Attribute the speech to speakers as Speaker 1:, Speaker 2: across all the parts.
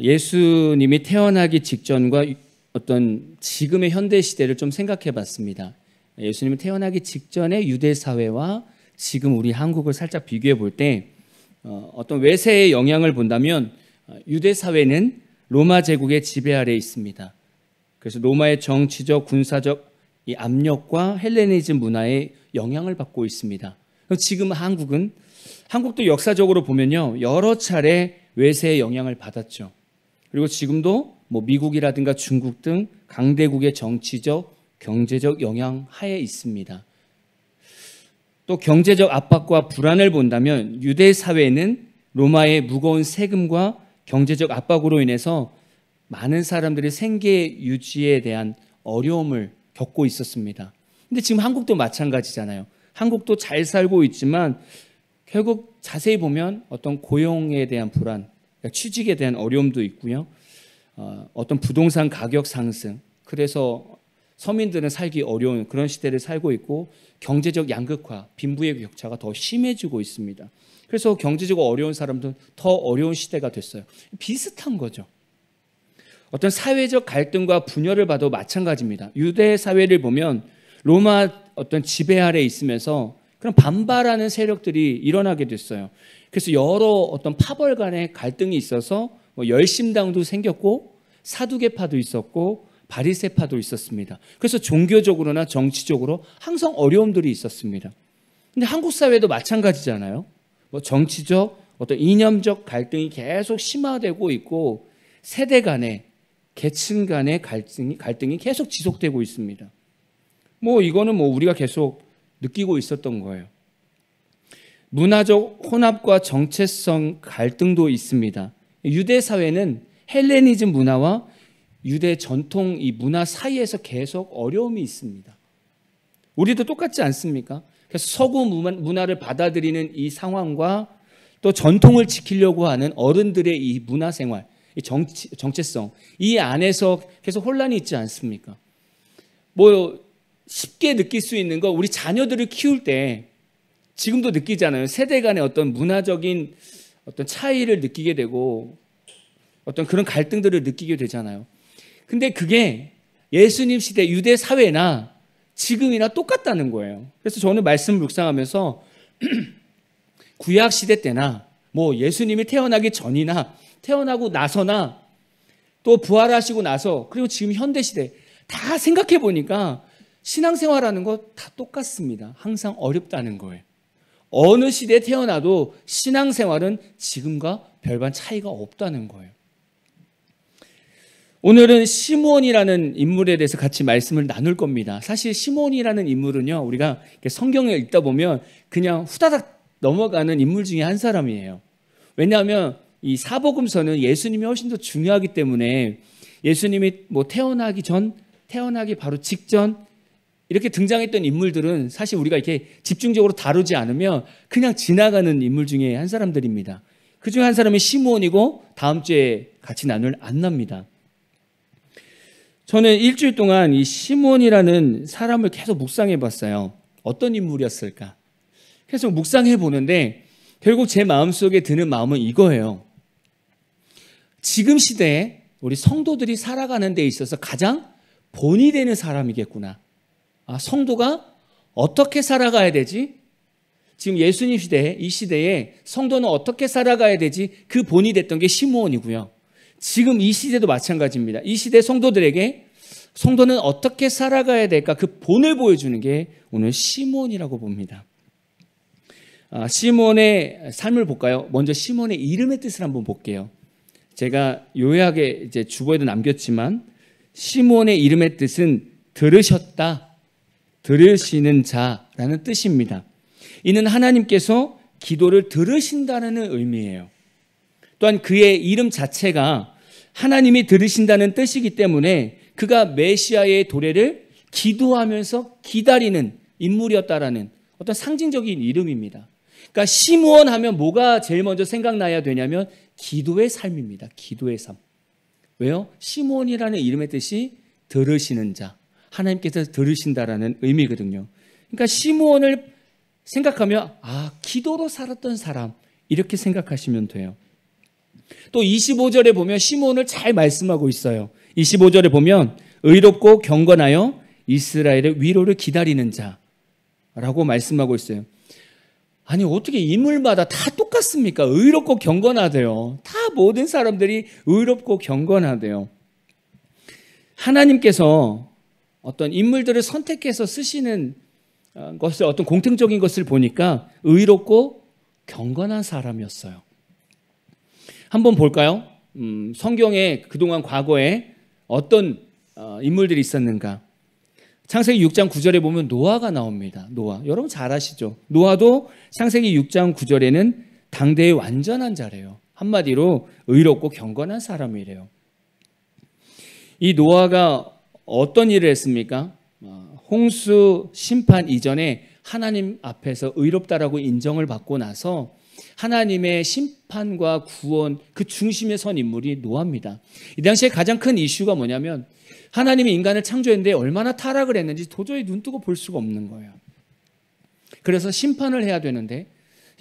Speaker 1: 예수님이 태어나기 직전과 어떤 지금의 현대 시대를 좀 생각해 봤습니다. 예수님이 태어나기 직전의 유대 사회와 지금 우리 한국을 살짝 비교해 볼 때 어떤 외세의 영향을 본다면 유대 사회는 로마 제국의 지배 아래에 있습니다. 그래서 로마의 정치적, 군사적 이 압력과 헬레니즘 문화에 영향을 받고 있습니다. 지금 한국도 역사적으로 보면요, 여러 차례 외세의 영향을 받았죠. 그리고 지금도 미국이라든가 중국 등 강대국의 정치적, 경제적 영향 하에 있습니다. 또 경제적 압박과 불안을 본다면 유대 사회는 로마의 무거운 세금과 경제적 압박으로 인해서 많은 사람들이 생계 유지에 대한 어려움을 겪고 있었습니다. 근데 지금 한국도 마찬가지잖아요. 한국도 잘 살고 있지만 결국 자세히 보면 어떤 고용에 대한 불안, 취직에 대한 어려움도 있고요. 어떤 부동산 가격 상승, 그래서 서민들은 살기 어려운 그런 시대를 살고 있고 경제적 양극화, 빈부의 격차가 더 심해지고 있습니다. 그래서 경제적으로 어려운 사람들은 더 어려운 시대가 됐어요. 비슷한 거죠. 어떤 사회적 갈등과 분열을 봐도 마찬가지입니다. 유대 사회를 보면 로마 어떤 지배 아래에 있으면서 그런 반발하는 세력들이 일어나게 됐어요. 그래서 여러 어떤 파벌 간의 갈등이 있어서 열심당도 생겼고 사두개파도 있었고 바리새파도 있었습니다. 그래서 종교적으로나 정치적으로 항상 어려움들이 있었습니다. 근데 한국 사회도 마찬가지잖아요. 정치적 어떤 이념적 갈등이 계속 심화되고 있고 세대 간의 계층 간의 갈등이 계속 지속되고 있습니다. 이거는 우리가 계속 느끼고 있었던 거예요. 문화적 혼합과 정체성 갈등도 있습니다. 유대 사회는 헬레니즘 문화와 유대 전통 이 문화 사이에서 계속 어려움이 있습니다. 우리도 똑같지 않습니까? 그래서 서구 문화를 받아들이는 이 상황과 또 전통을 지키려고 하는 어른들의 이 문화 생활, 이 정체성, 이 안에서 계속 혼란이 있지 않습니까? 쉽게 느낄 수 있는 거, 우리 자녀들을 키울 때 지금도 느끼잖아요. 세대 간의 어떤 문화적인 어떤 차이를 느끼게 되고 어떤 그런 갈등들을 느끼게 되잖아요. 근데 그게 예수님 시대 유대 사회나 지금이나 똑같다는 거예요. 그래서 저는 말씀을 묵상하면서 구약 시대 때나 예수님이 태어나기 전이나 태어나고 나서나 또 부활하시고 나서 그리고 지금 현대 시대 다 생각해 보니까 신앙생활하는 거 다 똑같습니다. 항상 어렵다는 거예요. 어느 시대에 태어나도 신앙생활은 지금과 별반 차이가 없다는 거예요. 오늘은 시므온이라는 인물에 대해서 같이 말씀을 나눌 겁니다. 사실 시므온이라는 인물은요, 우리가 성경을 읽다 보면 그냥 후다닥 넘어가는 인물 중에 한 사람이에요. 왜냐하면 이 사복음서는 예수님이 훨씬 더 중요하기 때문에 예수님이 태어나기 전, 태어나기 바로 직전 이렇게 등장했던 인물들은 사실 우리가 이렇게 집중적으로 다루지 않으면 그냥 지나가는 인물 중에 한 사람들입니다. 그 중에 한 사람이 시므온이고 다음 주에 같이 나눌 안나입니다. 저는 일주일 동안 이 시므온이라는 사람을 계속 묵상해 봤어요. 어떤 인물이었을까? 계속 묵상해 보는데 결국 제 마음속에 드는 마음은 이거예요. 지금 시대에 우리 성도들이 살아가는 데 있어서 가장 본이 되는 사람이겠구나. 성도가 어떻게 살아가야 되지? 지금 예수님 시대에, 이 시대에 성도는 어떻게 살아가야 되지? 그 본이 됐던 게 시므온이고요. 지금 이 시대도 마찬가지입니다. 이 시대 성도들에게 성도는 어떻게 살아가야 될까? 그 본을 보여주는 게 오늘 시므온이라고 봅니다. 시므온의 삶을 볼까요? 먼저 시므온의 이름의 뜻을 한번 볼게요. 제가 요약에 이제 주보에도 남겼지만 시므온의 이름의 뜻은 들으셨다, 들으시는 자라는 뜻입니다. 이는 하나님께서 기도를 들으신다는 의미예요. 또한 그의 이름 자체가 하나님이 들으신다는 뜻이기 때문에 그가 메시아의 도래를 기도하면서 기다리는 인물이었다라는 어떤 상징적인 이름입니다. 그러니까 시므온 하면 뭐가 제일 먼저 생각나야 되냐면 기도의 삶입니다. 기도의 삶. 왜요? 시므온이라는 이름의 뜻이 들으시는 자, 하나님께서 들으신다라는 의미거든요. 그러니까 시므온을 생각하면 기도로 살았던 사람 이렇게 생각하시면 돼요. 또 25절에 보면 시몬을 잘 말씀하고 있어요. 25절에 보면 의롭고 경건하여 이스라엘의 위로를 기다리는 자라고 말씀하고 있어요. 아니 어떻게 인물마다 다 똑같습니까? 의롭고 경건하대요. 다 모든 사람들이 의롭고 경건하대요. 하나님께서 어떤 인물들을 선택해서 쓰시는 것을 어떤 공통적인 것을 보니까 의롭고 경건한 사람이었어요. 한번 볼까요? 성경에 그동안 과거에 어떤 인물들이 있었는가? 창세기 6장 9절에 보면 노아가 나옵니다. 노아. 여러분 잘 아시죠? 노아도 창세기 6장 9절에는 당대의 완전한 자래요. 한마디로 의롭고 경건한 사람이래요. 이 노아가 어떤 일을 했습니까? 홍수 심판 이전에 하나님 앞에서 의롭다라고 인정을 받고 나서 하나님의 심판과 구원 그 중심에 선 인물이 노아입니다. 이 당시에 가장 큰 이슈가 뭐냐면 하나님이 인간을 창조했는데 얼마나 타락을 했는지 도저히 눈뜨고 볼 수가 없는 거예요. 그래서 심판을 해야 되는데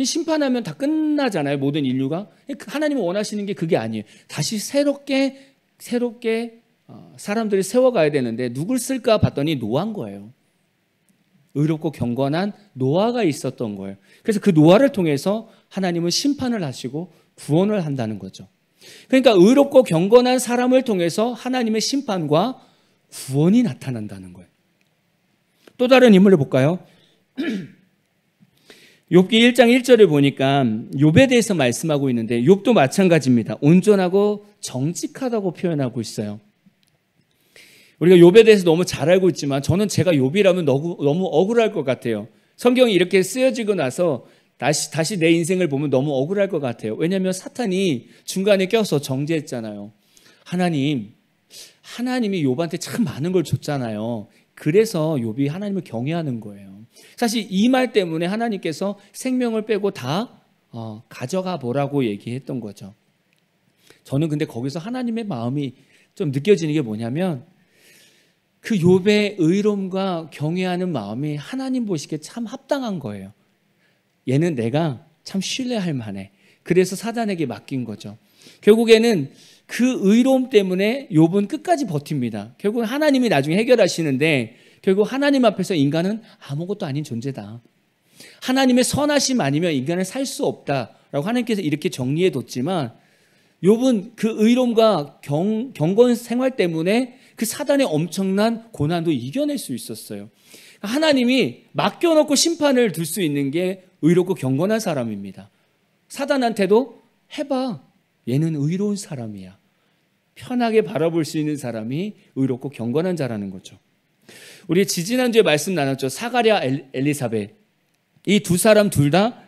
Speaker 1: 심판하면 다 끝나잖아요. 모든 인류가. 하나님이 원하시는 게 그게 아니에요. 다시 새롭게 사람들이 세워가야 되는데 누굴 쓸까 봤더니 노아인 거예요. 의롭고 경건한 노아가 있었던 거예요. 그래서 그 노아를 통해서 하나님은 심판을 하시고 구원을 한다는 거죠. 그러니까 의롭고 경건한 사람을 통해서 하나님의 심판과 구원이 나타난다는 거예요. 또 다른 인물을 볼까요? 욥기 1장 1절을 보니까 욥에 대해서 말씀하고 있는데 욥도 마찬가지입니다. 온전하고 정직하다고 표현하고 있어요. 우리가 욥에 대해서 너무 잘 알고 있지만 저는 제가 욥이라면 너무 억울할 것 같아요. 성경이 이렇게 쓰여지고 나서 다시 내 인생을 보면 너무 억울할 것 같아요. 왜냐하면 사탄이 중간에 껴서 정죄했잖아요. 하나님이 욥한테 참 많은 걸 줬잖아요. 그래서 욥이 하나님을 경외하는 거예요. 사실 이 말 때문에 하나님께서 생명을 빼고 다 가져가 보라고 얘기했던 거죠. 저는 근데 거기서 하나님의 마음이 좀 느껴지는 게 뭐냐면 그 욥의 의로움과 경외하는 마음이 하나님 보시기에 참 합당한 거예요. 얘는 내가 참 신뢰할 만해. 그래서 사단에게 맡긴 거죠. 결국에는 그 의로움 때문에 욥은 끝까지 버팁니다. 결국 하나님이 나중에 해결하시는데 결국 하나님 앞에서 인간은 아무것도 아닌 존재다. 하나님의 선하심 아니면 인간은 살 수 없다라고 하나님께서 이렇게 정리해 뒀지만 욥은 그 의로움과 경건 생활 때문에 그 사단의 엄청난 고난도 이겨낼 수 있었어요. 하나님이 맡겨놓고 심판을 둘 수 있는 게 의롭고 경건한 사람입니다. 사단한테도 해봐. 얘는 의로운 사람이야. 편하게 바라볼 수 있는 사람이 의롭고 경건한 자라는 거죠. 우리 지지난주에 말씀 나눴죠. 사가랴, 엘리사벳. 이 두 사람 둘 다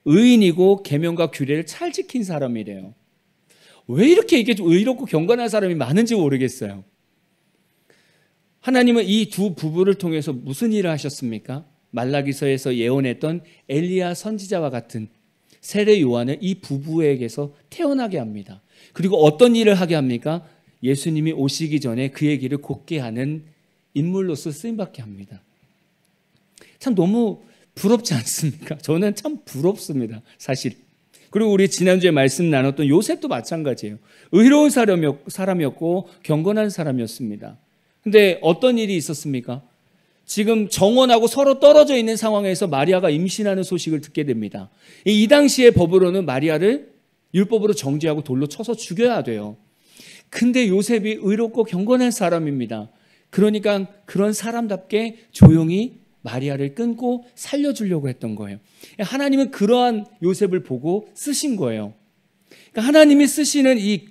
Speaker 1: 의인이고 계명과 규례를 잘 지킨 사람이래요. 왜 이렇게 이게 의롭고 경건한 사람이 많은지 모르겠어요. 하나님은 이 두 부부를 통해서 무슨 일을 하셨습니까? 말라기서에서 예언했던 엘리야 선지자와 같은 세례 요한을 이 부부에게서 태어나게 합니다. 그리고 어떤 일을 하게 합니까? 예수님이 오시기 전에 그의 길을 곱게 하는 인물로서 쓰임받게 합니다. 참 너무 부럽지 않습니까? 저는 참 부럽습니다. 사실. 그리고 우리 지난주에 말씀 나눴던 요셉도 마찬가지예요. 의로운 사람이었고 경건한 사람이었습니다. 근데 어떤 일이 있었습니까? 지금 정원하고 서로 떨어져 있는 상황에서 마리아가 임신하는 소식을 듣게 됩니다. 이 당시의 법으로는 마리아를 율법으로 정죄하고 돌로 쳐서 죽여야 돼요. 근데 요셉이 의롭고 경건한 사람입니다. 그러니까 그런 사람답게 조용히 마리아를 끊고 살려주려고 했던 거예요. 하나님은 그러한 요셉을 보고 쓰신 거예요. 그러니까 하나님이 쓰시는 이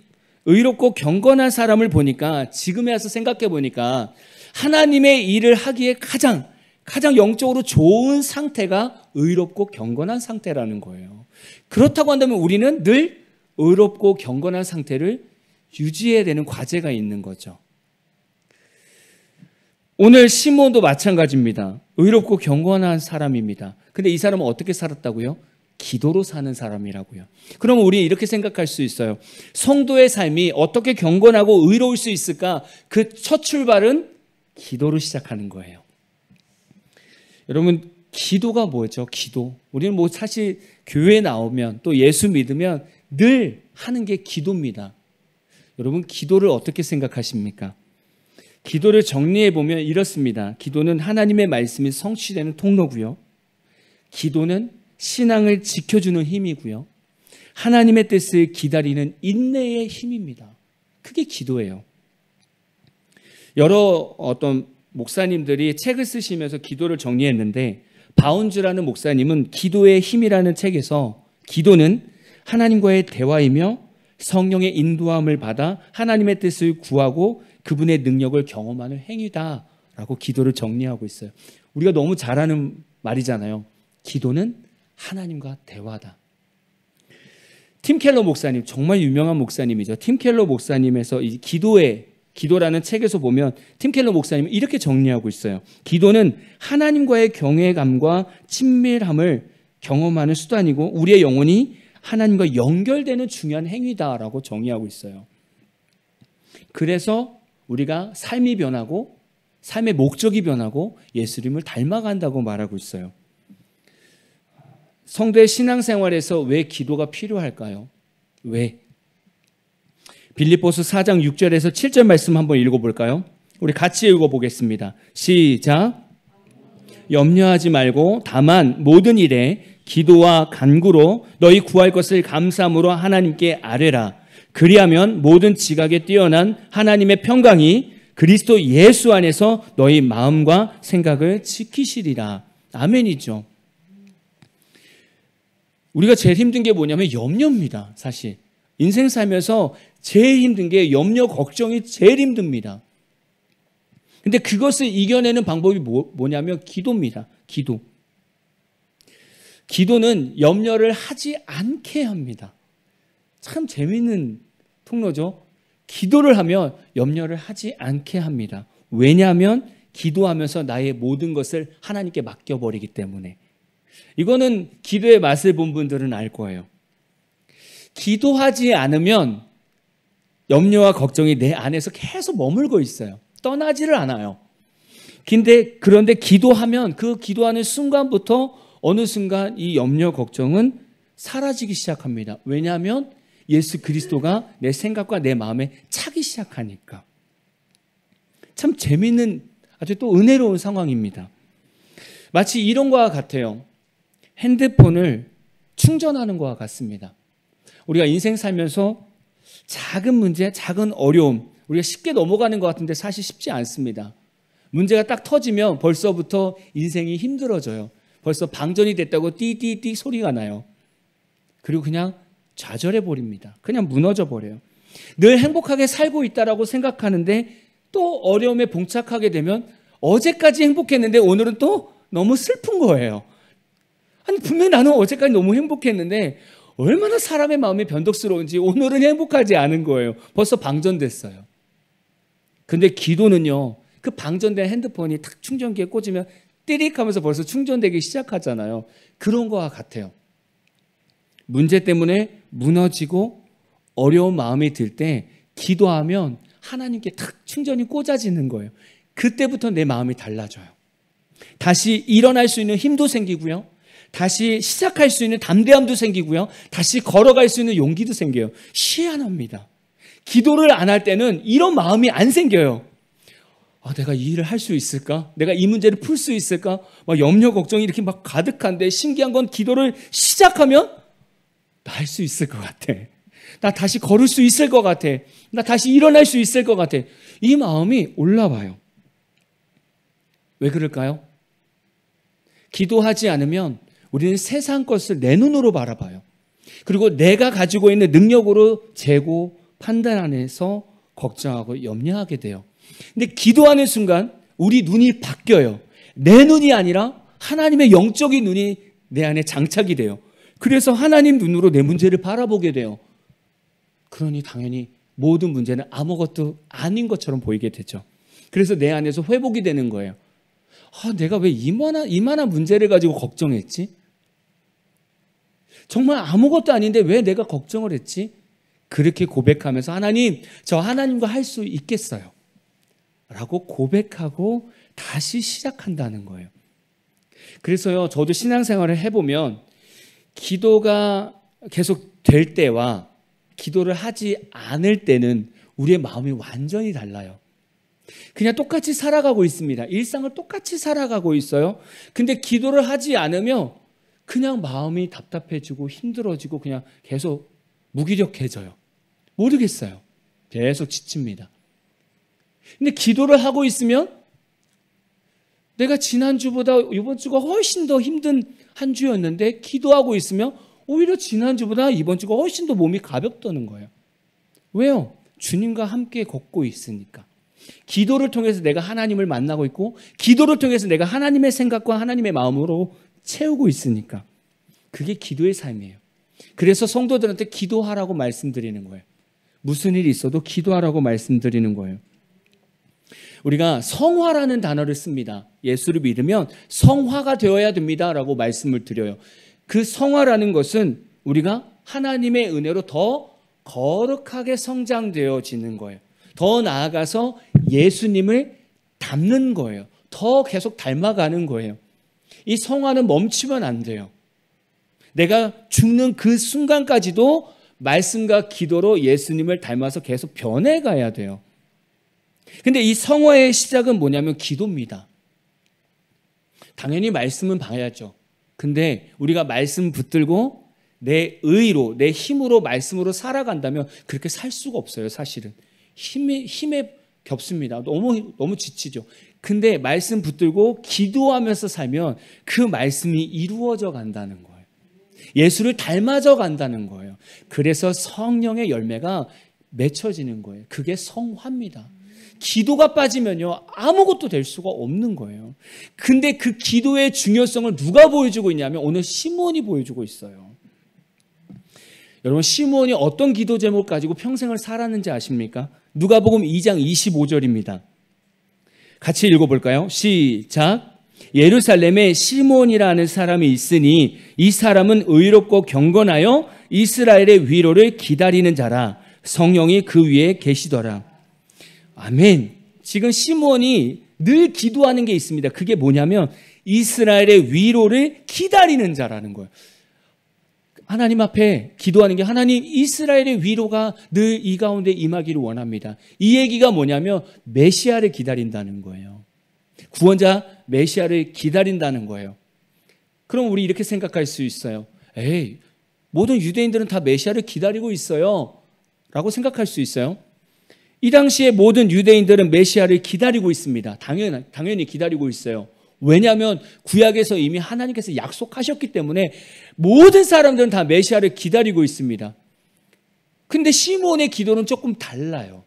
Speaker 1: 의롭고 경건한 사람을 보니까 지금에 와서 생각해 보니까 하나님의 일을 하기에 가장 영적으로 좋은 상태가 의롭고 경건한 상태라는 거예요. 그렇다고 한다면 우리는 늘 의롭고 경건한 상태를 유지해야 되는 과제가 있는 거죠. 오늘 시몬도 마찬가지입니다. 의롭고 경건한 사람입니다. 근데 이 사람은 어떻게 살았다고요? 기도로 사는 사람이라고요. 그러면 우리 이렇게 생각할 수 있어요. 성도의 삶이 어떻게 경건하고 의로울 수 있을까? 그 첫 출발은 기도로 시작하는 거예요. 여러분, 기도가 뭐죠? 기도. 우리는 사실 교회에 나오면 또 예수 믿으면 늘 하는 게 기도입니다. 여러분, 기도를 어떻게 생각하십니까? 기도를 정리해 보면 이렇습니다. 기도는 하나님의 말씀이 성취되는 통로고요. 기도는 신앙을 지켜주는 힘이고요. 하나님의 뜻을 기다리는 인내의 힘입니다. 그게 기도예요. 여러 어떤 목사님들이 책을 쓰시면서 기도를 정리했는데, 바운즈라는 목사님은 기도의 힘이라는 책에서 기도는 하나님과의 대화이며 성령의 인도함을 받아 하나님의 뜻을 구하고 그분의 능력을 경험하는 행위다라고 기도를 정리하고 있어요. 우리가 너무 잘 아는 말이잖아요. 기도는 하나님과 대화다. 팀 켈러 목사님, 정말 유명한 목사님이죠. 팀 켈러 목사님에서 이 기도라는 책에서 보면 팀 켈러 목사님은 이렇게 정리하고 있어요. 기도는 하나님과의 경외감과 친밀함을 경험하는 수단이고 우리의 영혼이 하나님과 연결되는 중요한 행위다라고 정의하고 있어요. 그래서 우리가 삶이 변하고 삶의 목적이 변하고 예수님을 닮아간다고 말하고 있어요. 성도의 신앙생활에서 왜 기도가 필요할까요? 왜? 빌립보서 4장 6절에서 7절 말씀 한번 읽어볼까요? 우리 같이 읽어보겠습니다. 시작. 염려하지 말고 다만 모든 일에 기도와 간구로 너희 구할 것을 감사함으로 하나님께 아뢰라. 그리하면 모든 지각에 뛰어난 하나님의 평강이 그리스도 예수 안에서 너희 마음과 생각을 지키시리라. 아멘이죠. 우리가 제일 힘든 게 뭐냐면 염려입니다. 사실 인생 살면서 제일 힘든 게 염려, 걱정이 제일 힘듭니다. 근데 그것을 이겨내는 방법이 뭐냐면 기도입니다. 기도. 기도는 염려를 하지 않게 합니다. 참 재미있는 통로죠. 기도를 하면 염려를 하지 않게 합니다. 왜냐하면 기도하면서 나의 모든 것을 하나님께 맡겨버리기 때문에. 이거는 기도의 맛을 본 분들은 알 거예요. 기도하지 않으면 염려와 걱정이 내 안에서 계속 머물고 있어요. 떠나지를 않아요. 그런데 기도하면 그 기도하는 순간부터 어느 순간 이 염려, 걱정은 사라지기 시작합니다. 왜냐하면 예수 그리스도가 내 생각과 내 마음에 차기 시작하니까. 참 재미있는 아주 또 은혜로운 상황입니다. 마치 이런 것과 같아요. 핸드폰을 충전하는 것과 같습니다. 우리가 인생 살면서 작은 문제, 작은 어려움, 우리가 쉽게 넘어가는 것 같은데 사실 쉽지 않습니다. 문제가 딱 터지면 벌써부터 인생이 힘들어져요. 벌써 방전이 됐다고 띠띠띠 소리가 나요. 그리고 그냥 좌절해 버립니다. 그냥 무너져 버려요. 늘 행복하게 살고 있다라고 생각하는데 또 어려움에 봉착하게 되면 어제까지 행복했는데 오늘은 또 너무 슬픈 거예요. 아니 분명히 나는 어제까지 너무 행복했는데 얼마나 사람의 마음이 변덕스러운지 오늘은 행복하지 않은 거예요. 벌써 방전됐어요. 근데 기도는요. 그 방전된 핸드폰이 탁 충전기에 꽂으면 띠릭 하면서 벌써 충전되기 시작하잖아요. 그런 거와 같아요. 문제 때문에 무너지고 어려운 마음이 들 때 기도하면 하나님께 탁 충전이 꽂아지는 거예요. 그때부터 내 마음이 달라져요. 다시 일어날 수 있는 힘도 생기고요. 다시 시작할 수 있는 담대함도 생기고요. 다시 걸어갈 수 있는 용기도 생겨요. 희한합니다. 기도를 안 할 때는 이런 마음이 안 생겨요. 내가 이 일을 할 수 있을까? 내가 이 문제를 풀 수 있을까? 막 염려, 걱정이 이렇게 막 가득한데 신기한 건 기도를 시작하면 나 할 수 있을 것 같아. 나 다시 걸을 수 있을 것 같아. 나 다시 일어날 수 있을 것 같아. 이 마음이 올라와요. 왜 그럴까요? 기도하지 않으면 우리는 세상 것을 내 눈으로 바라봐요. 그리고 내가 가지고 있는 능력으로 재고 판단 안에서 걱정하고 염려하게 돼요. 근데 기도하는 순간 우리 눈이 바뀌어요. 내 눈이 아니라 하나님의 영적인 눈이 내 안에 장착이 돼요. 그래서 하나님 눈으로 내 문제를 바라보게 돼요. 그러니 당연히 모든 문제는 아무것도 아닌 것처럼 보이게 되죠. 그래서 내 안에서 회복이 되는 거예요. 내가 왜 이만한 문제를 가지고 걱정했지? 정말 아무것도 아닌데 왜 내가 걱정을 했지? 그렇게 고백하면서 하나님, 저 하나님과 할 수 있겠어요. 라고 고백하고 다시 시작한다는 거예요. 그래서요, 저도 신앙생활을 해보면 기도가 계속 될 때와 기도를 하지 않을 때는 우리의 마음이 완전히 달라요. 그냥 똑같이 살아가고 있습니다. 일상을 똑같이 살아가고 있어요. 근데 기도를 하지 않으면 그냥 마음이 답답해지고 힘들어지고 그냥 계속 무기력해져요. 모르겠어요. 계속 지칩니다. 근데 기도를 하고 있으면 내가 지난주보다 이번 주가 훨씬 더 힘든 한 주였는데 기도하고 있으면 오히려 지난주보다 이번 주가 훨씬 더 몸이 가볍다는 거예요. 왜요? 주님과 함께 걷고 있으니까. 기도를 통해서 내가 하나님을 만나고 있고 기도를 통해서 내가 하나님의 생각과 하나님의 마음으로 채우고 있으니까. 그게 기도의 삶이에요. 그래서 성도들한테 기도하라고 말씀드리는 거예요. 무슨 일이 있어도 기도하라고 말씀드리는 거예요. 우리가 성화라는 단어를 씁니다. 예수를 믿으면 성화가 되어야 됩니다라고 말씀을 드려요. 그 성화라는 것은 우리가 하나님의 은혜로 더 거룩하게 성장되어지는 거예요. 더 나아가서 예수님을 닮는 거예요. 더 계속 닮아가는 거예요. 이 성화는 멈추면 안 돼요. 내가 죽는 그 순간까지도 말씀과 기도로 예수님을 닮아서 계속 변해가야 돼요. 근데 이 성화의 시작은 뭐냐면 기도입니다. 당연히 말씀은 봐야죠. 근데 우리가 말씀 붙들고 내 의로, 내 힘으로 말씀으로 살아간다면 그렇게 살 수가 없어요, 사실은. 힘에 겹습니다. 너무 지치죠. 근데 말씀 붙들고 기도하면서 살면 그 말씀이 이루어져 간다는 거예요. 예수를 닮아져 간다는 거예요. 그래서 성령의 열매가 맺혀지는 거예요. 그게 성화입니다. 기도가 빠지면요, 아무것도 될 수가 없는 거예요. 근데 그 기도의 중요성을 누가 보여주고 있냐면 오늘 시므온이 보여주고 있어요. 여러분, 시므온이 어떤 기도 제목 가지고 평생을 살았는지 아십니까? 누가복음 2장 25절입니다. 같이 읽어볼까요? 시작. 예루살렘에 시므온이라는 사람이 있으니 이 사람은 의롭고 경건하여 이스라엘의 위로를 기다리는 자라. 성령이 그 위에 계시더라. 아멘. 지금 시므온이 늘 기도하는 게 있습니다. 그게 뭐냐면 이스라엘의 위로를 기다리는 자라는 거예요. 하나님 앞에 기도하는 게 하나님 이스라엘의 위로가 늘 이 가운데 임하기를 원합니다. 이 얘기가 뭐냐면 메시아를 기다린다는 거예요. 구원자 메시아를 기다린다는 거예요. 그럼 우리 이렇게 생각할 수 있어요. 에이, 모든 유대인들은 다 메시아를 기다리고 있어요 라고 생각할 수 있어요. 이 당시에 모든 유대인들은 메시아를 기다리고 있습니다. 당연히 기다리고 있어요. 왜냐하면 구약에서 이미 하나님께서 약속하셨기 때문에 모든 사람들은 다 메시아를 기다리고 있습니다. 근데 시므온의 기도는 조금 달라요.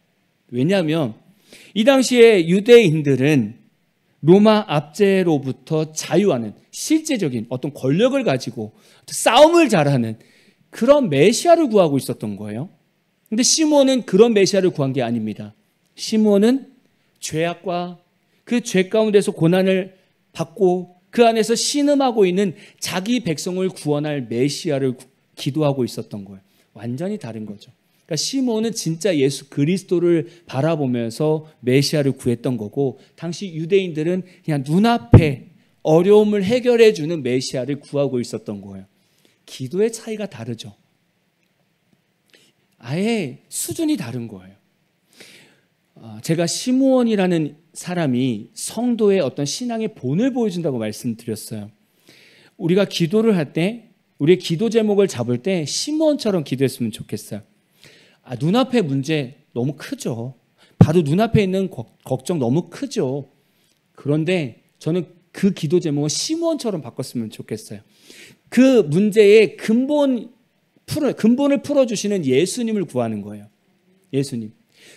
Speaker 1: 왜냐하면 이 당시에 유대인들은 로마 압제로부터 자유하는 실제적인 어떤 권력을 가지고 싸움을 잘하는 그런 메시아를 구하고 있었던 거예요. 근데 시므온은 그런 메시아를 구한 게 아닙니다. 시므온은 죄악과 그 죄 가운데서 고난을 받고 그 안에서 신음하고 있는 자기 백성을 구원할 메시아를 기도하고 있었던 거예요. 완전히 다른 거죠. 그러니까 시므온은 진짜 예수 그리스도를 바라보면서 메시아를 구했던 거고 당시 유대인들은 그냥 눈앞에 어려움을 해결해 주는 메시아를 구하고 있었던 거예요. 기도의 차이가 다르죠. 아예 수준이 다른 거예요. 제가 시므온이라는 사람이 성도의 어떤 신앙의 본을 보여준다고 말씀드렸어요. 우리가 기도를 할 때 우리의 기도 제목을 잡을 때 시므온처럼 기도했으면 좋겠어요. 눈앞의 문제 너무 크죠. 바로 눈앞에 있는 걱정 너무 크죠. 그런데 저는 그 기도 제목을 시므온처럼 바꿨으면 좋겠어요. 그 문제의 근본을 풀어주시는 예수님을 구하는 거예요. 예수님.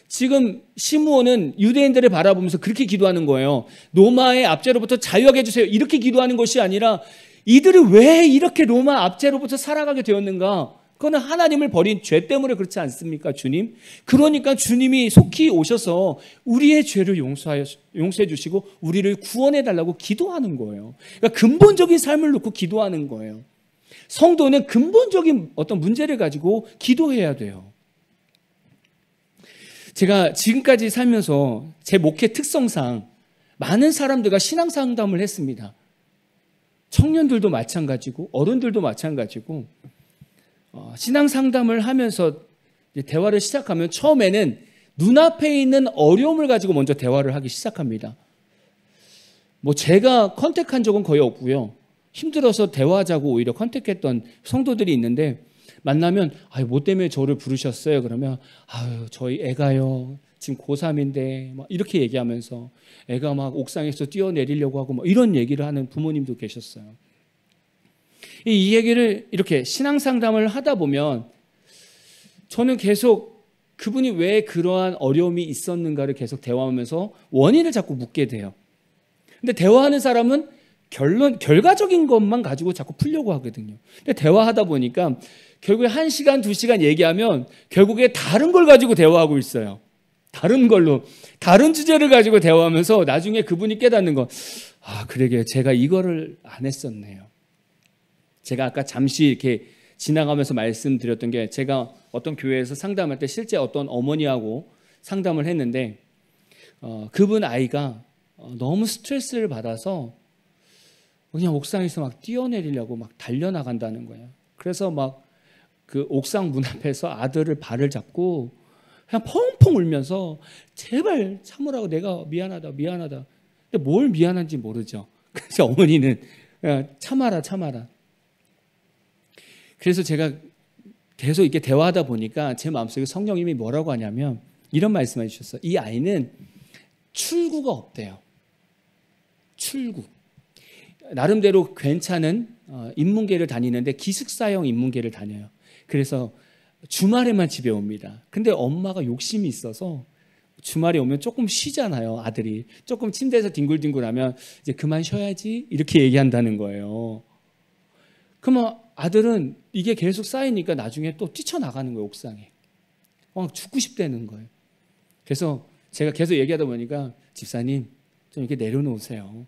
Speaker 1: 지금 시므온은 유대인들을 바라보면서 그렇게 기도하는 거예요. 로마의 압제로부터 자유하게 해주세요. 이렇게 기도하는 것이 아니라 이들이 왜 이렇게 로마 압제로부터 살아가게 되었는가? 그거는 하나님을 버린 죄 때문에 그렇지 않습니까, 주님? 그러니까 주님이 속히 오셔서 우리의 죄를 용서해 주시고 우리를 구원해 달라고 기도하는 거예요. 그러니까 근본적인 삶을 놓고 기도하는 거예요. 성도는 근본적인 어떤 문제를 가지고 기도해야 돼요. 제가 지금까지 살면서 제 목회 특성상 많은 사람들과 신앙 상담을 했습니다. 청년들도 마찬가지고 어른들도 마찬가지고 신앙 상담을 하면서 이제 대화를 시작하면 처음에는 눈앞에 있는 어려움을 가지고 먼저 대화를 하기 시작합니다. 뭐 제가 컨택한 적은 거의 없고요. 힘들어서 대화하자고 오히려 컨택했던 성도들이 있는데 만나면 뭐 때문에 저를 부르셨어요? 그러면 저희 애가요. 지금 고3인데 막 이렇게 얘기하면서 애가 막 옥상에서 뛰어내리려고 하고 막 이런 얘기를 하는 부모님도 계셨어요. 이 얘기를 이렇게 신앙 상담을 하다 보면 저는 계속 그분이 왜 그러한 어려움이 있었는가를 계속 대화하면서 원인을 자꾸 묻게 돼요. 근데 대화하는 사람은 결과적인 것만 가지고 자꾸 풀려고 하거든요. 근데 대화하다 보니까 결국에 1시간, 2시간 얘기하면 결국에 다른 걸 가지고 대화하고 있어요. 다른 걸로, 다른 주제를 가지고 대화하면서 나중에 그분이 깨닫는 거, 그러게 제가 이거를 안 했었네요. 제가 아까 잠시 이렇게 지나가면서 말씀드렸던 게 제가 어떤 교회에서 상담할 때 실제 어떤 어머니하고 상담을 했는데 그분 아이가 너무 스트레스를 받아서 그냥 옥상에서 막 뛰어내리려고 막 달려나간다는 거예요. 그래서 막 그 옥상 문 앞에서 아들을 발을 잡고 그냥 펑펑 울면서 제발 참으라고, 내가 미안하다. 근데 뭘 미안한지 모르죠. 그래서 어머니는 그냥 참아라. 그래서 제가 계속 이렇게 대화하다 보니까 제 마음속에 성령님이 뭐라고 하냐면 이런 말씀을 해주셨어요. 이 아이는 출구가 없대요. 출구. 나름대로 괜찮은 인문계를 다니는데 기숙사형 인문계를 다녀요. 그래서 주말에만 집에 옵니다. 근데 엄마가 욕심이 있어서 주말에 오면 조금 쉬잖아요. 아들이 조금 침대에서 뒹굴뒹굴하면 이제 그만 쉬어야지 이렇게 얘기한다는 거예요. 그러면 아들은 이게 계속 쌓이니까 나중에 또 뛰쳐나가는 거예요. 옥상에 죽고 싶다는 거예요. 그래서 제가 계속 얘기하다 보니까 집사님 좀 이렇게 내려놓으세요.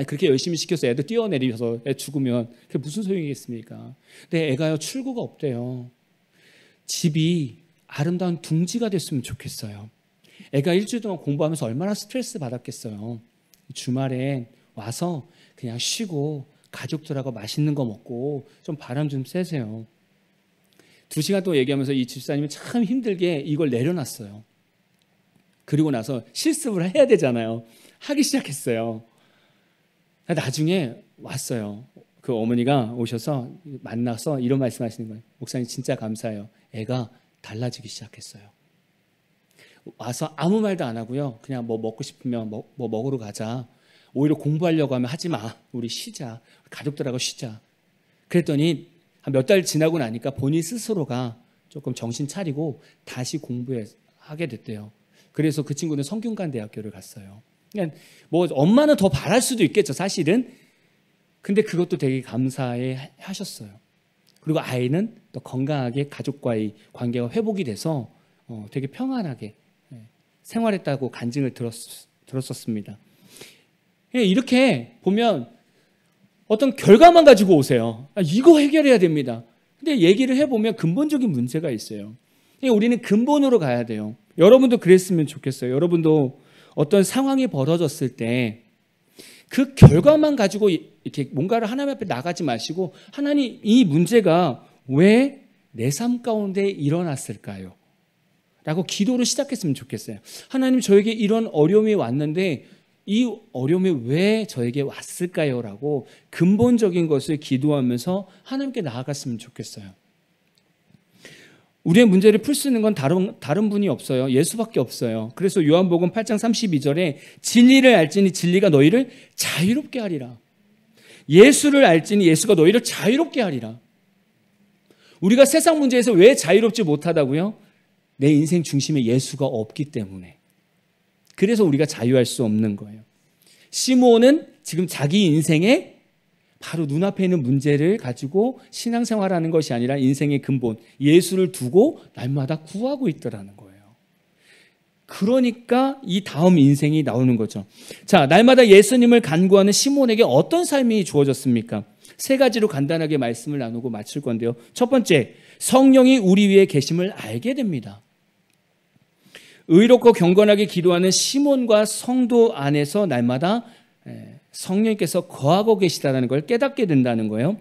Speaker 1: 그렇게 열심히 시켜서 애들 뛰어내려서 애 죽으면 그게 무슨 소용이겠습니까? 근데 애가요 출구가 없대요. 집이 아름다운 둥지가 됐으면 좋겠어요. 애가 일주일 동안 공부하면서 얼마나 스트레스 받았겠어요. 주말에 와서 그냥 쉬고 가족들하고 맛있는 거 먹고 좀 바람 좀 쐬세요. 2시간 동안 얘기하면서 이 집사님이 참 힘들게 이걸 내려놨어요. 그리고 나서 실습을 해야 되잖아요. 하기 시작했어요. 나중에 왔어요. 그 어머니가 오셔서 만나서 이런 말씀하시는 거예요. 목사님 진짜 감사해요. 애가 달라지기 시작했어요. 와서 아무 말도 안 하고요. 그냥 뭐 먹고 싶으면 뭐 먹으러 가자. 오히려 공부하려고 하면 하지 마. 우리 쉬자. 가족들하고 쉬자. 그랬더니 한 몇 달 지나고 나니까 본인 스스로가 조금 정신 차리고 다시 공부하게 됐대요. 그래서 그 친구는 성균관대학교를 갔어요. 그러니까 뭐 엄마는 더 바랄 수도 있겠죠, 사실은. 근데 그것도 되게 감사해 하셨어요. 그리고 아이는 또 건강하게 가족과의 관계가 회복이 돼서 되게 평안하게 생활했다고 간증을 들었었습니다. 이렇게 보면 어떤 결과만 가지고 오세요. 이거 해결해야 됩니다. 근데 얘기를 해보면 근본적인 문제가 있어요. 우리는 근본으로 가야 돼요. 여러분도 그랬으면 좋겠어요. 여러분도 어떤 상황이 벌어졌을 때 그 결과만 가지고 이렇게 뭔가를 하나님 앞에 나가지 마시고 하나님, 이 문제가 왜 내 삶 가운데 일어났을까요? 라고 기도를 시작했으면 좋겠어요. 하나님, 저에게 이런 어려움이 왔는데 이 어려움이 왜 저에게 왔을까요? 라고 근본적인 것을 기도하면서 하나님께 나아갔으면 좋겠어요. 우리의 문제를 풀 수 있는 건 다른 분이 없어요. 예수밖에 없어요. 그래서 요한복음 8장 32절에 진리를 알지니 진리가 너희를 자유롭게 하리라. 예수를 알지니 예수가 너희를 자유롭게 하리라. 우리가 세상 문제에서 왜 자유롭지 못하다고요? 내 인생 중심에 예수가 없기 때문에. 그래서 우리가 자유할 수 없는 거예요. 시므온은 지금 자기 인생에 바로 눈앞에 있는 문제를 가지고 신앙생활하는 것이 아니라 인생의 근본, 예수를 두고 날마다 구하고 있더라는 거예요. 그러니까 이 다음 인생이 나오는 거죠. 자, 날마다 예수님을 간구하는 시므온에게 어떤 삶이 주어졌습니까? 3가지로 간단하게 말씀을 나누고 마칠 건데요. 첫 번째, 성령이 우리 위에 계심을 알게 됩니다. 의롭고 경건하게 기도하는 시몬과 성도 안에서 날마다 성령께서 거하고 계시다는 걸 깨닫게 된다는 거예요.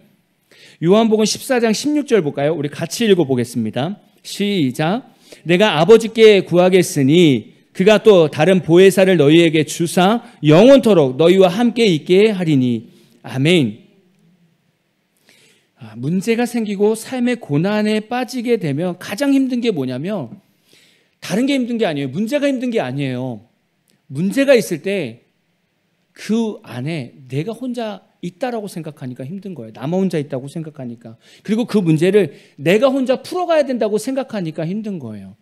Speaker 1: 요한복음 14장 16절 볼까요? 우리 같이 읽어보겠습니다. 시작. 내가 아버지께 구하겠으니 그가 또 다른 보혜사를 너희에게 주사 영원토록 너희와 함께 있게 하리니. 아멘. 문제가 생기고 삶의 고난에 빠지게 되면 가장 힘든 게 뭐냐면 다른 게 힘든 게 아니에요. 문제가 힘든 게 아니에요. 문제가 있을 때 그 안에 내가 혼자 있다라고 생각하니까 힘든 거예요. 나만 혼자 있다고 생각하니까. 그리고 그 문제를 내가 혼자 풀어가야 된다고 생각하니까 힘든 거예요.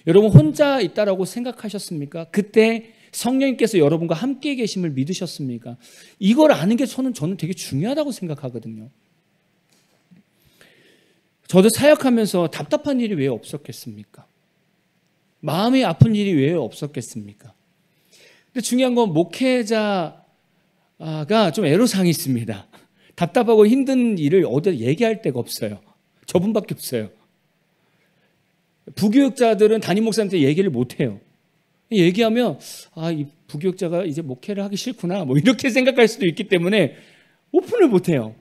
Speaker 1: 여러분 혼자 있다라고 생각하셨습니까? 그때 성령님께서 여러분과 함께 계심을 믿으셨습니까? 이걸 아는 게 저는 되게 중요하다고 생각하거든요. 저도 사역하면서 답답한 일이 왜 없었겠습니까? 마음이 아픈 일이 왜 없었겠습니까? 근데 중요한 건 목회자가 좀 애로사항이 있습니다. 답답하고 힘든 일을 어디다 얘기할 데가 없어요. 저분밖에 없어요. 부교육자들은 담임 목사님한테 얘기를 못해요. 얘기하면 이 부교육자가 이제 목회를 하기 싫구나 뭐 이렇게 생각할 수도 있기 때문에 오픈을 못해요.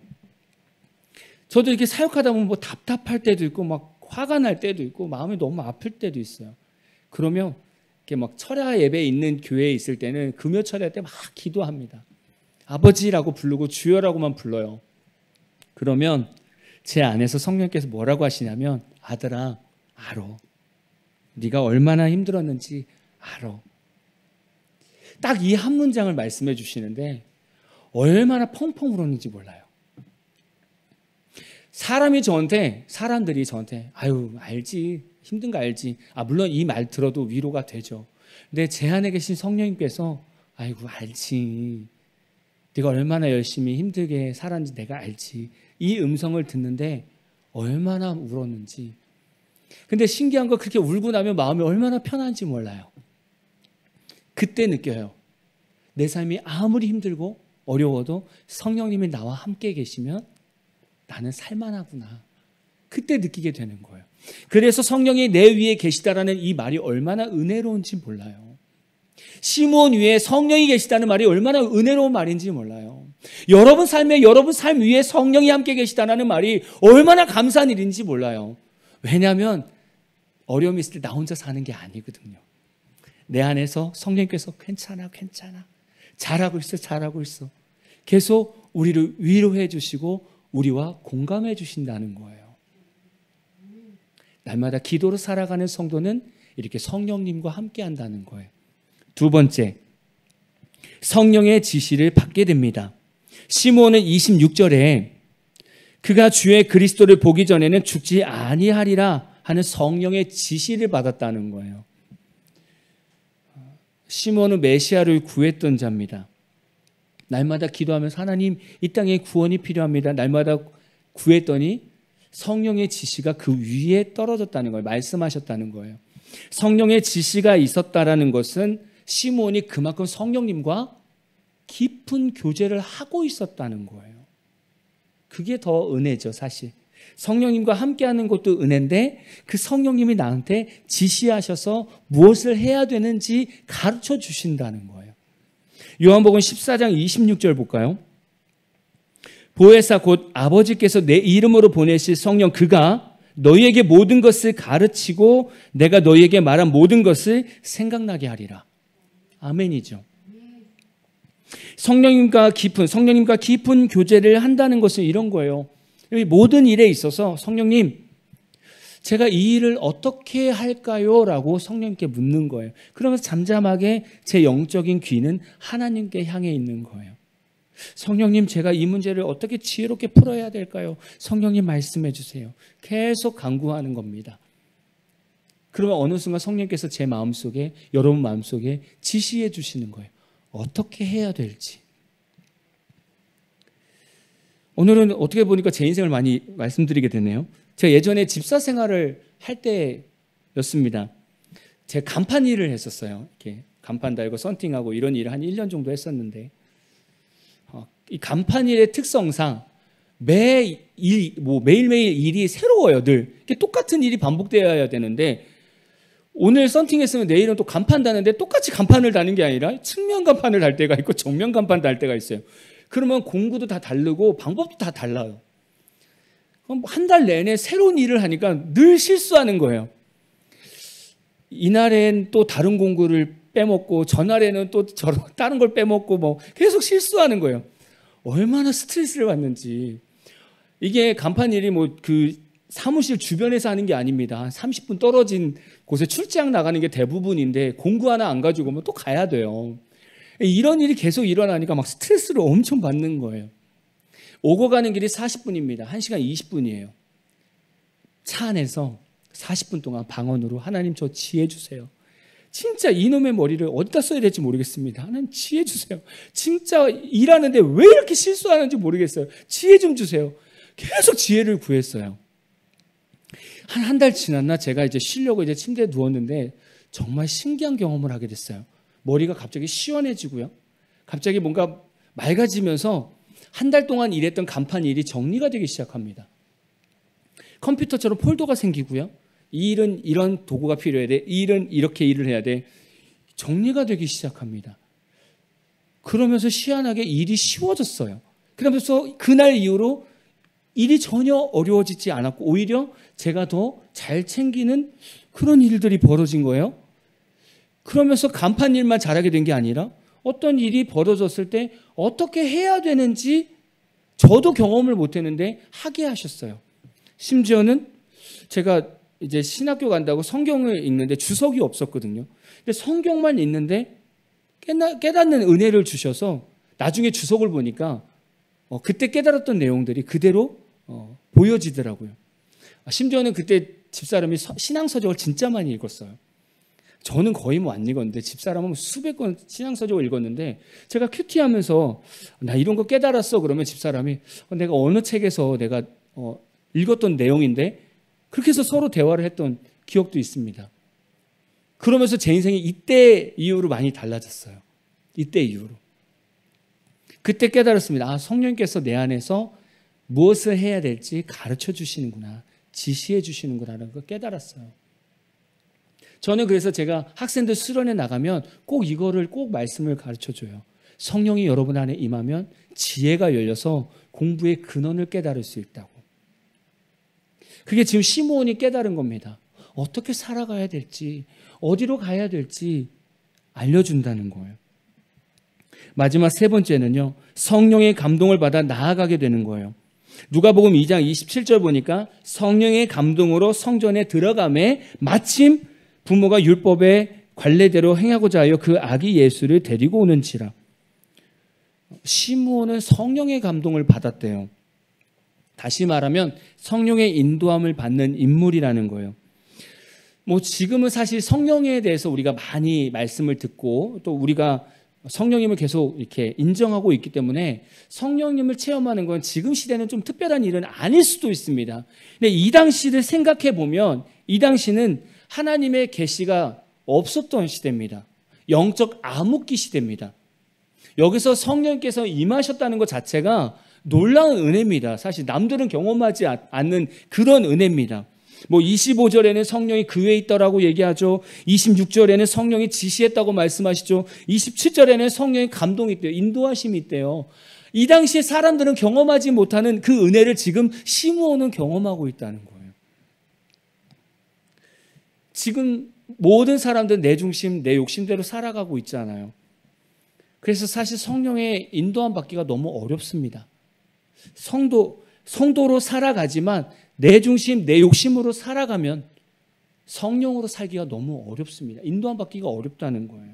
Speaker 1: 저도 이렇게 사역하다 보면 뭐 답답할 때도 있고 막 화가 날 때도 있고 마음이 너무 아플 때도 있어요. 그러면 이렇게 막 철야 예배 있는 교회에 있을 때는 금요 철야 때 막 기도합니다. 아버지라고 부르고 주여라고만 불러요. 그러면 제 안에서 성령께서 뭐라고 하시냐면 아들아 알아. 네가 얼마나 힘들었는지 알아. 딱 이 한 문장을 말씀해 주시는데 얼마나 펑펑 울었는지 몰라요. 사람들이 저한테 아유 알지 힘든 거 알지. 물론 이 말 들어도 위로가 되죠. 근데 제 안에 계신 성령님께서 아이고 알지. 네가 얼마나 열심히 힘들게 살았는지 내가 알지. 이 음성을 듣는데 얼마나 울었는지. 근데 신기한 거 그렇게 울고 나면 마음이 얼마나 편한지 몰라요. 그때 느껴요. 내 삶이 아무리 힘들고 어려워도 성령님이 나와 함께 계시면 나는 살만하구나. 그때 느끼게 되는 거예요. 그래서 성령이 내 위에 계시다라는 이 말이 얼마나 은혜로운지 몰라요. 시므온 위에 성령이 계시다는 말이 얼마나 은혜로운 말인지 몰라요. 여러분 삶 위에 성령이 함께 계시다는 말이 얼마나 감사한 일인지 몰라요. 왜냐하면 어려움이 있을 때 나 혼자 사는 게 아니거든요. 내 안에서 성령께서 괜찮아 잘하고 있어 계속 우리를 위로해 주시고 우리와 공감해 주신다는 거예요. 날마다 기도로 살아가는 성도는 이렇게 성령님과 함께 한다는 거예요. 두 번째, 성령의 지시를 받게 됩니다. 시므온은 26절에 그가 주의 그리스도를 보기 전에는 죽지 아니하리라 하는 성령의 지시를 받았다는 거예요. 시므온은 메시아를 구했던 자입니다. 날마다 기도하면서 하나님 이 땅에 구원이 필요합니다. 날마다 구했더니 성령의 지시가 그 위에 떨어졌다는 거예요. 말씀하셨다는 거예요. 성령의 지시가 있었다라는 것은 시므온이 그만큼 성령님과 깊은 교제를 하고 있었다는 거예요. 그게 더 은혜죠, 사실. 성령님과 함께하는 것도 은혜인데 그 성령님이 나한테 지시하셔서 무엇을 해야 되는지 가르쳐 주신다는 거예요. 요한복음 14장 26절 볼까요? 보혜사 곧 아버지께서 내 이름으로 보내실 성령 그가 너희에게 모든 것을 가르치고 내가 너희에게 말한 모든 것을 생각나게 하리라. 아멘이죠. 성령님과 깊은 교제를 한다는 것은 이런 거예요. 모든 일에 있어서 성령님 제가 이 일을 어떻게 할까요? 라고 성령님께 묻는 거예요. 그러면서 잠잠하게 제 영적인 귀는 하나님께 향해 있는 거예요. 성령님 제가 이 문제를 어떻게 지혜롭게 풀어야 될까요? 성령님 말씀해 주세요. 계속 간구하는 겁니다. 그러면 어느 순간 성령께서 제 마음속에 여러분 마음속에 지시해 주시는 거예요. 어떻게 해야 될지. 오늘은 어떻게 보니까 제 인생을 많이 말씀드리게 되네요. 제가 예전에 집사 생활을 할 때였습니다. 제가 간판 일을 했었어요. 이렇게 간판 달고 썬팅하고 이런 일을 한 1년 정도 했었는데 이 간판 일의 특성상 매일매일 일이 새로워요. 늘 똑같은 일이 반복되어야 되는데 오늘 썬팅했으면 내일은 또 간판 다는데 똑같이 간판을 다는 게 아니라 측면 간판을 달 때가 있고 정면 간판 달 때가 있어요. 그러면 공구도 다 다르고 방법도 다 달라요. 한 달 내내 새로운 일을 하니까 늘 실수하는 거예요. 이날엔 또 다른 공구를 빼먹고 전날에는 또 다른 걸 빼먹고 뭐 계속 실수하는 거예요. 얼마나 스트레스를 받는지. 이게 간판 일이 뭐 그 사무실 주변에서 하는 게 아닙니다. 한 30분 떨어진 곳에 출장 나가는 게 대부분인데 공구 하나 안 가지고 오면 또 가야 돼요. 이런 일이 계속 일어나니까 막 스트레스를 엄청 받는 거예요. 오고 가는 길이 40분입니다. 1시간 20분이에요. 차 안에서 40분 동안 방언으로 하나님 저 지혜 주세요. 진짜 이놈의 머리를 어디다 써야 될지 모르겠습니다. 하나님 지혜 주세요. 진짜 일하는데 왜 이렇게 실수하는지 모르겠어요. 지혜 좀 주세요. 계속 지혜를 구했어요. 한 달 지났나 제가 이제 쉬려고 이제 침대에 누웠는데 정말 신기한 경험을 하게 됐어요. 머리가 갑자기 시원해지고요. 갑자기 뭔가 맑아지면서 한 달 동안 일했던 간판 일이 정리가 되기 시작합니다. 컴퓨터처럼 폴더가 생기고요. 이 일은 이런 도구가 필요해야 돼. 이 일은 이렇게 일을 해야 돼. 정리가 되기 시작합니다. 그러면서 희한하게 일이 쉬워졌어요. 그러면서 그날 이후로 일이 전혀 어려워지지 않았고 오히려 제가 더 잘 챙기는 그런 일들이 벌어진 거예요. 그러면서 간판 일만 잘하게 된 게 아니라 어떤 일이 벌어졌을 때 어떻게 해야 되는지 저도 경험을 못했는데 하게 하셨어요. 심지어는 제가 이제 신학교 간다고 성경을 읽는데 주석이 없었거든요. 근데 성경만 읽는데 깨닫는 은혜를 주셔서 나중에 주석을 보니까 그때 깨달았던 내용들이 그대로 보여지더라고요. 심지어는 그때 집사람이 신앙서적을 진짜 많이 읽었어요. 저는 거의 뭐 안 읽었는데 집사람은 수백 권 신앙서적을 읽었는데 제가 큐티하면서 나 이런 거 깨달았어 그러면 집사람이 내가 어느 책에서 내가 읽었던 내용인데 그렇게 해서 서로 대화를 했던 기억도 있습니다. 그러면서 제 인생이 이때 이후로 많이 달라졌어요. 이때 이후로. 그때 깨달았습니다. 아, 성령께서 내 안에서 무엇을 해야 될지 가르쳐 주시는구나. 지시해 주시는구나라는 걸 깨달았어요. 저는 그래서 제가 학생들 수련회 나가면 꼭 이거를 꼭 말씀을 가르쳐 줘요. 성령이 여러분 안에 임하면 지혜가 열려서 공부의 근원을 깨달을 수 있다고. 그게 지금 시므온이 깨달은 겁니다. 어떻게 살아가야 될지, 어디로 가야 될지 알려준다는 거예요. 마지막 세 번째는요, 성령의 감동을 받아 나아가게 되는 거예요. 누가복음 2장 27절 보니까 성령의 감동으로 성전에 들어가매 마침 부모가 율법의 관례대로 행하고자 하여 그 아기 예수를 데리고 오는지라. 시므온은 성령의 감동을 받았대요. 다시 말하면 성령의 인도함을 받는 인물이라는 거예요. 뭐 지금은 사실 성령에 대해서 우리가 많이 말씀을 듣고 또 우리가 성령님을 계속 이렇게 인정하고 있기 때문에 성령님을 체험하는 건 지금 시대는 좀 특별한 일은 아닐 수도 있습니다. 근데 이 당시를 생각해 보면 이 당시는 하나님의 계시가 없었던 시대입니다. 영적 암흑기 시대입니다. 여기서 성령께서 임하셨다는 것 자체가 놀라운 은혜입니다. 사실 남들은 경험하지 않는 그런 은혜입니다. 뭐 25절에는 성령이 그 위에 있더라고 얘기하죠. 26절에는 성령이 지시했다고 말씀하시죠. 27절에는 성령의 감동이 있대요. 인도하심이 있대요. 이 당시에 사람들은 경험하지 못하는 그 은혜를 지금 시므온은 경험하고 있다는 거예요. 지금 모든 사람들은 내 중심, 내 욕심대로 살아가고 있잖아요. 그래서 사실 성령의 인도함 받기가 너무 어렵습니다. 성도로 살아가지만 내 중심, 내 욕심으로 살아가면 성령으로 살기가 너무 어렵습니다. 인도함 받기가 어렵다는 거예요.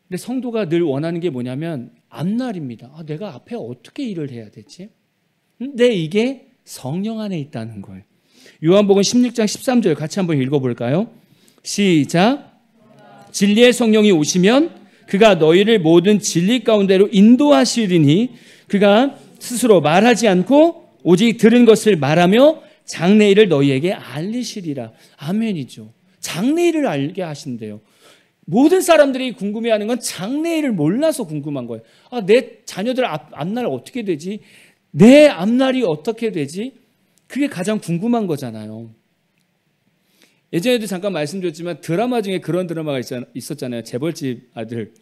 Speaker 1: 근데 성도가 늘 원하는 게 뭐냐면 앞날입니다. 아, 내가 앞에 어떻게 일을 해야 되지? 근데 이게 성령 안에 있다는 거예요. 요한복음 16장 13절 같이 한번 읽어볼까요? 시작. 진리의 성령이 오시면 그가 너희를 모든 진리 가운데로 인도하시리니 그가 스스로 말하지 않고 오직 들은 것을 말하며 장래일을 너희에게 알리시리라. 아멘이죠. 장래일을 알게 하신대요. 모든 사람들이 궁금해하는 건 장래일을 몰라서 궁금한 거예요. 아, 내 자녀들 앞날 어떻게 되지? 내 앞날이 어떻게 되지? 그게 가장 궁금한 거잖아요. 예전에도 잠깐 말씀드렸지만 드라마 중에 그런 드라마가 있었잖아요. 재벌집 아들.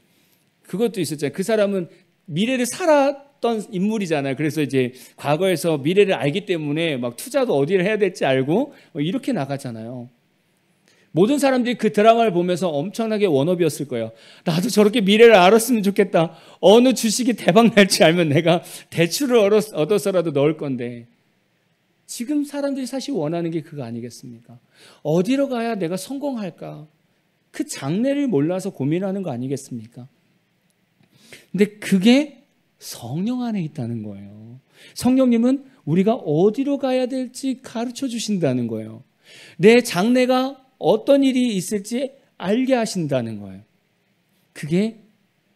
Speaker 1: 그것도 있었잖아요. 그 사람은 미래를 봤던 인물이잖아요. 그래서 이제 과거에서 미래를 알기 때문에 막 투자도 어디를 해야 될지 알고 이렇게 나가잖아요. 모든 사람들이 그 드라마를 보면서 엄청나게 워너비였을 거예요. 나도 저렇게 미래를 알았으면 좋겠다. 어느 주식이 대박 날지 알면 내가 대출을 얻어서라도 넣을 건데, 지금 사람들이 사실 원하는 게 그거 아니겠습니까? 어디로 가야 내가 성공할까? 그 장래를 몰라서 고민하는 거 아니겠습니까? 근데 그게 성령 안에 있다는 거예요. 성령님은 우리가 어디로 가야 될지 가르쳐 주신다는 거예요. 내 장래가 어떤 일이 있을지 알게 하신다는 거예요. 그게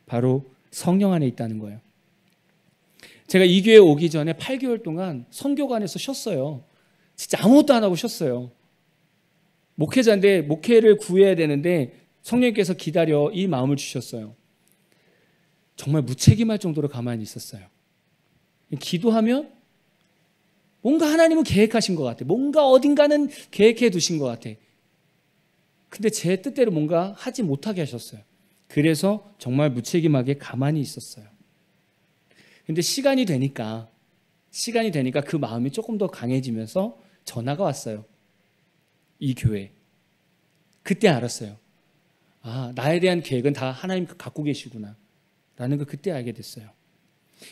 Speaker 1: 바로 성령 안에 있다는 거예요. 제가 이 교회에 오기 전에 8개월 동안 선교관에서 쉬었어요. 진짜 아무것도 안 하고 쉬었어요. 목회자인데 목회를 구해야 되는데 성령님께서 기다려 이 마음을 주셨어요. 정말 무책임할 정도로 가만히 있었어요. 기도하면 뭔가 하나님은 계획하신 것 같아. 뭔가 어딘가는 계획해 두신 것 같아. 근데 제 뜻대로 뭔가 하지 못하게 하셨어요. 그래서 정말 무책임하게 가만히 있었어요. 근데 시간이 되니까 그 마음이 조금 더 강해지면서 전화가 왔어요. 이 교회. 그때 알았어요. 아, 나에 대한 계획은 다 하나님 갖고 계시구나 라는 걸 그때 알게 됐어요.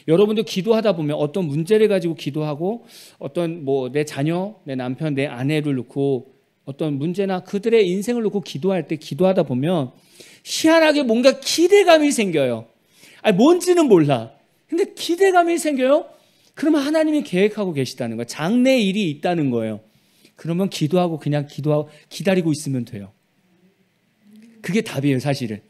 Speaker 1: 여러분도 기도하다 보면 어떤 문제를 가지고 기도하고 어떤 내 자녀, 내 남편, 내 아내를 놓고 어떤 문제나 그들의 인생을 놓고 기도할 때 기도하다 보면 희한하게 뭔가 기대감이 생겨요. 아니, 뭔지는 몰라. 근데 기대감이 생겨요. 그러면 하나님이 계획하고 계시다는 거예요. 장래 일이 있다는 거예요. 그러면 기도하고 그냥 기도하고 기다리고 있으면 돼요. 그게 답이에요, 사실은.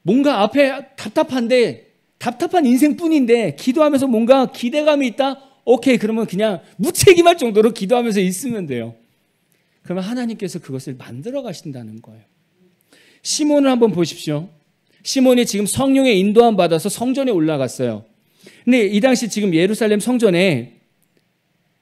Speaker 1: 뭔가 앞에 답답한 인생뿐인데 기도하면서 뭔가 기대감이 있다? 오케이, 그러면 그냥 무책임할 정도로 기도하면서 있으면 돼요. 그러면 하나님께서 그것을 만들어 가신다는 거예요. 시몬을 한번 보십시오. 시몬이 지금 성령의 인도함 받아서 성전에 올라갔어요. 근데 이 당시 지금 예루살렘 성전에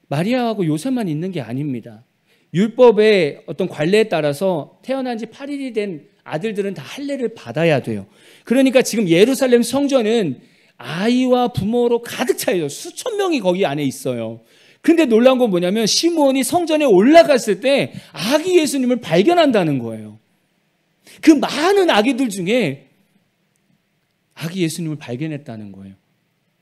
Speaker 1: 마리아하고 요셉만 있는 게 아닙니다. 율법의 어떤 관례에 따라서 태어난 지 8일이 된 아들들은 다 할례를 받아야 돼요. 그러니까 지금 예루살렘 성전은 아이와 부모로 가득 차 있어요. 수천 명이 거기 안에 있어요. 근데 놀라운 건 뭐냐면 시몬이 성전에 올라갔을 때 아기 예수님을 발견한다는 거예요. 그 많은 아기들 중에 아기 예수님을 발견했다는 거예요.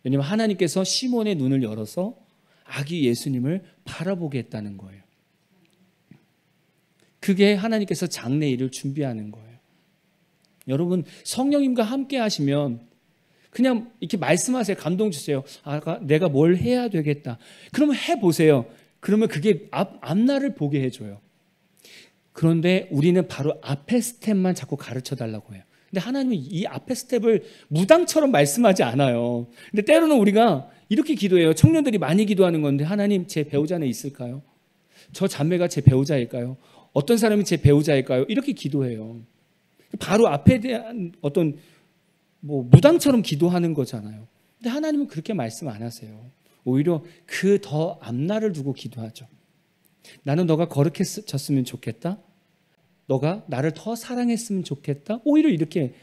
Speaker 1: 왜냐하면 하나님께서 시몬의 눈을 열어서 아기 예수님을 바라보게 했다는 거예요. 그게 하나님께서 장래 일을 준비하는 거예요. 여러분, 성령님과 함께 하시면 그냥 이렇게 말씀하세요. 감동 주세요. 내가 뭘 해야 되겠다. 그러면 해보세요. 그러면 그게 앞날을 보게 해줘요. 그런데 우리는 바로 앞의 스텝만 자꾸 가르쳐 달라고 해요. 근데 하나님은 이 앞의 스텝을 무당처럼 말씀하지 않아요. 근데 때로는 우리가 이렇게 기도해요. 청년들이 많이 기도하는 건데, 하나님, 제 배우자는 있을까요? 저 자매가 제 배우자일까요? 어떤 사람이 제 배우자일까요? 이렇게 기도해요. 바로 앞에 대한 어떤 무당처럼 기도하는 거잖아요. 근데 하나님은 그렇게 말씀 안 하세요. 오히려 그 더 앞날을 두고 기도하죠. 나는 너가 거룩해졌으면 좋겠다. 너가 나를 더 사랑했으면 좋겠다. 오히려 이렇게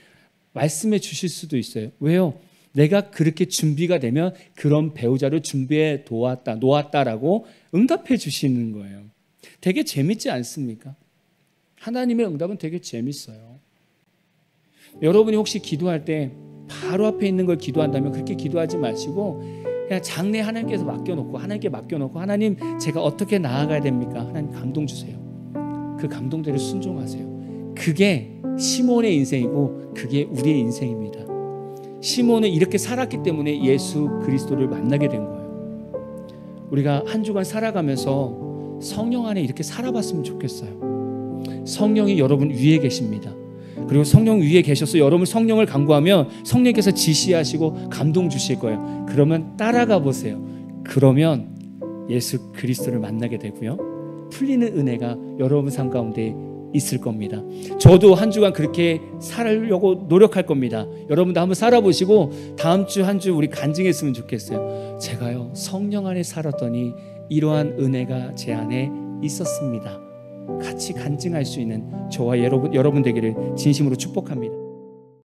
Speaker 1: 말씀해 주실 수도 있어요. 왜요? 내가 그렇게 준비가 되면 그런 배우자를 준비해 놓았다라고 응답해 주시는 거예요. 되게 재밌지 않습니까? 하나님의 응답은 되게 재밌어요. 여러분이 혹시 기도할 때 바로 앞에 있는 걸 기도한다면 그렇게 기도하지 마시고 그냥 장래 하나님께서 하나님께 맡겨놓고 하나님, 제가 어떻게 나아가야 됩니까? 하나님 감동 주세요. 그 감동대로 순종하세요. 그게 시몬의 인생이고 그게 우리의 인생입니다. 시몬은 이렇게 살았기 때문에 예수 그리스도를 만나게 된 거예요. 우리가 한 주간 살아가면서 성령 안에 이렇게 살아봤으면 좋겠어요. 성령이 여러분 위에 계십니다. 그리고 성령 위에 계셔서 여러분 성령을 간구하면 성령께서 지시하시고 감동 주실 거예요. 그러면 따라가 보세요. 그러면 예수 그리스도를 만나게 되고요, 풀리는 은혜가 여러분 삶 가운데 있을 겁니다. 저도 한 주간 그렇게 살려고 노력할 겁니다. 여러분도 한번 살아보시고 다음 주 한 주 우리 간증했으면 좋겠어요. 제가요 성령 안에 살았더니 이러한 은혜가 제 안에 있었습니다. 같이 간증할 수 있는 저와 여러분 되기를 진심으로 축복합니다.